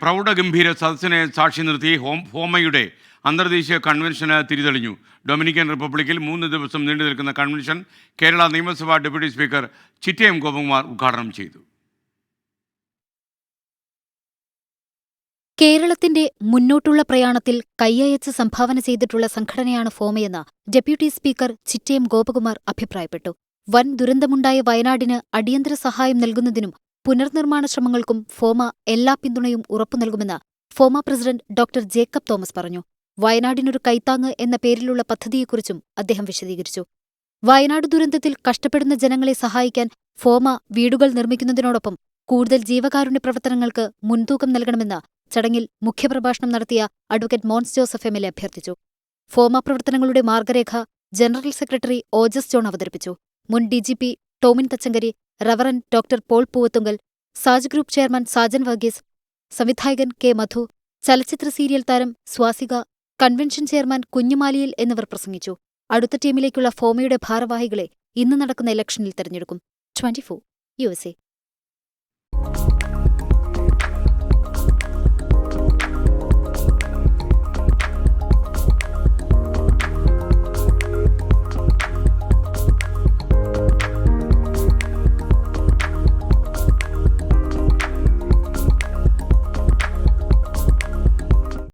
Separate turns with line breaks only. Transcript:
പ്രൗഢഗംഭീര സദസ്സിനെ സാക്ഷി നിർത്തി ഹോമയുടെ അന്തർദേശീയ കൺവെൻഷന് തിരിതെളിഞ്ഞു. ഡൊമിനിക്കൻ റിപ്പബ്ലിക്കിൽ 3 ദിവസം നീണ്ടു നിൽക്കുന്ന കൺവെൻഷൻ കേരള നിയമസഭാ ഡെപ്യൂട്ടി സ്പീക്കർ ചിറ്റയം ഗോപകുമാർ ഉദ്ഘാടനം ചെയ്തു.
കേരളത്തിന്റെ മുന്നോട്ടുള്ള പ്രയാണത്തിൽ കൈയയച്ച് സംഭാവന ചെയ്തിട്ടുള്ള സംഘടനയാണ് ഫോമയെന്ന് ഡെപ്യൂട്ടി സ്പീക്കർ ചിറ്റയം ഗോപകുമാർ അഭിപ്രായപ്പെട്ടു. വൻ ദുരന്തമുണ്ടായ വയനാടിന് അടിയന്തര സഹായം നൽകുന്നതിനും പുനർനിർമ്മാണ ശ്രമങ്ങൾക്കും ഫോമ എല്ലാ പിന്തുണയും ഉറപ്പു നൽകുമെന്ന് ഫോമ പ്രസിഡന്റ് ഡോക്ടർ ജേക്കബ് തോമസ് പറഞ്ഞു. വയനാടിനൊരു കൈത്താങ്ങ് എന്ന പേരിലുള്ള പദ്ധതിയെക്കുറിച്ചും അദ്ദേഹം വിശദീകരിച്ചു. വയനാട് ദുരന്തത്തിൽ കഷ്ടപ്പെടുന്ന ജനങ്ങളെ സഹായിക്കാൻ ഫോമ വീടുകൾ നിർമ്മിക്കുന്നതിനോടൊപ്പം കൂടുതൽ ജീവകാരുണ്യ പ്രവർത്തനങ്ങൾക്ക് മുൻതൂക്കം നൽകണമെന്ന് ചടങ്ങിൽ മുഖ്യപ്രഭാഷണം നടത്തിയ അഡ്വക്കേറ്റ് മോൻസ് ജോസഫ് എം.എൽ.എ. അഭ്യർത്ഥിച്ചു. ഫോമ പ്രവർത്തനങ്ങളുടെ മാർഗരേഖ ജനറൽ സെക്രട്ടറി ഓജസ് ജോൺ അവതരിപ്പിച്ചു. മുൻ DGP Tomin Thachankary, reverend doctor Paul Poovathunkal, Saj group chairman Sajan Varghese, സംവിധായകൻ കെ മധു, ചലച്ചിത്ര സീരിയൽ താരം സ്വാസിക, കൺവെൻഷൻ ചെയർമാൻ കുഞ്ഞുമാലിയിൽ എന്നിവർ പ്രസംഗിച്ചു. അടുത്ത ടീമിലേക്കുള്ള ഫോമയുടെ ഭാരവാഹികളെ ഇന്ന് നടക്കുന്ന ഇലക്ഷനിൽ തെരഞ്ഞെടുക്കും. 24 USA